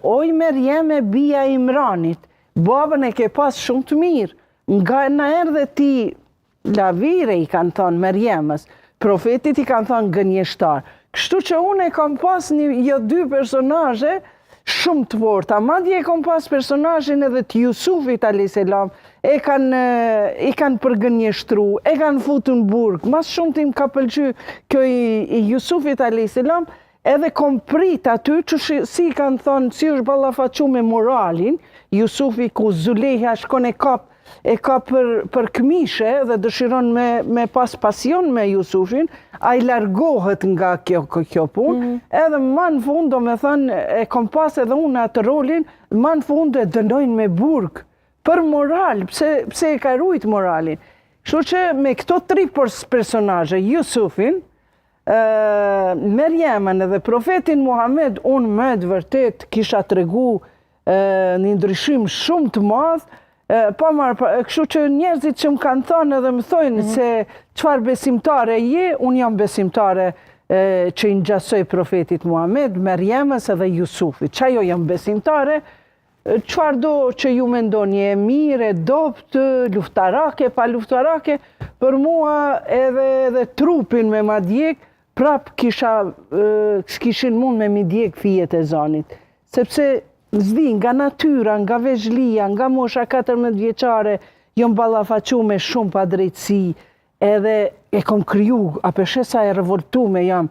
oj Merjeme bia Imranit, babën e ke pas shumë të mirë, nga në erdhe ti lavire i kanë thonë Merjemës, profetit i kanë thonë gënjeshtar. Kështu që unë e kam pas një dy personazhe shumë të forta, madje e kam pas personazhin edhe të Jusufit a.s. I kanë përgënjeshtru, e kanë futur në burg, mas shumë tim ka pëlqy kjo i Jusufit a.s. Edhe kom prit aty që si kanë thonë, si është ballafaqu me moralin, Jusufi ku Zuleha shkon e ka për këmishe dhe dëshiron me pas pasion me Jusufin, a i largohet nga kjo punë, edhe ma në fund, do me thënë, e kom pas edhe unë atë rolin, ma në fund e dënojnë me burg, për moral, pse e ka rujt moralin. Kështu që me këto tri personazhe, Jusufin, Merjemen edhe profetin Muhammed, unë me të vërtet kisha tregu një ndryshim shumë të madh, kështu që njerëzit që më kanë thonë edhe më thojnë se çfarë besimtare je, unë jam besimtare që i ngjasoj profetit Muhammed, Merjemës edhe Jusufit. Që ajo jam besimtare, çfarë do që ju mendoni, e mirë, e dopt, luftarake, pa luftarake, për mua edhe trupin me ma djek, prap s'kishin mund me mi djek fijet e zanit. Sepse zdi, nga natyra, nga vezhlia, nga mosha 14 vjeçare, jom ballafaqu me shumë pa drejtësi, edhe e kom kriju, a përshesa e revoltume jam.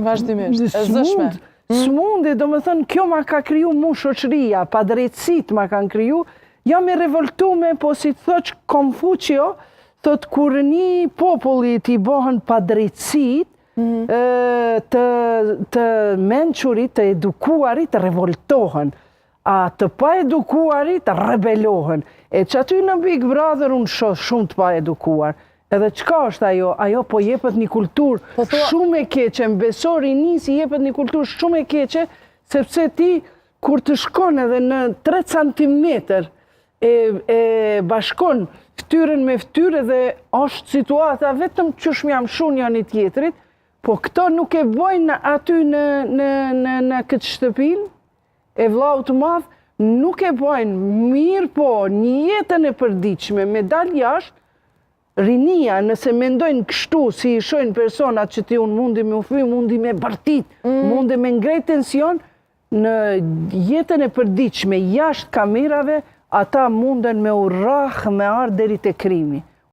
Vazhdimisht, e zëshme. S'mundi, do me thënë, kjo ma ka kriju mu shoqëria, pa drejtësit ma kanë kriju, jam e revoltume, po si të thoq Konfucio, thot kur një populli t'i bohen pa drejtësit, të menqurit, të edukuarit, revoltohen. A të pa edukuarit, rebelohen. E që aty në Big Brother unë shoh shumë të pa edukuar. Edhe qka është ajo? Ajo po jepet një kultur shumë e keqe, mbesori nisi jepet një kultur shumë e keqe, sepse ti kur të shkon edhe në 3 cm e bashkon ftyrën me ftyrë dhe është situata vetëm qysh jam shun janë i tjetrit, po këto nuk e bojnë aty në këtë shtëpin, e vllau të madh, nuk e bojnë mirë po një jetën e përdiqme me dal jashtë, rinia nëse mendojnë kështu si i shojnë personat që ti unë mundi me ufy, mundi me bërtit, mundi me ngrejt tension, në jetën e përdiqme jashtë kamerave, ata munden me urrah me ardë deri te krimi.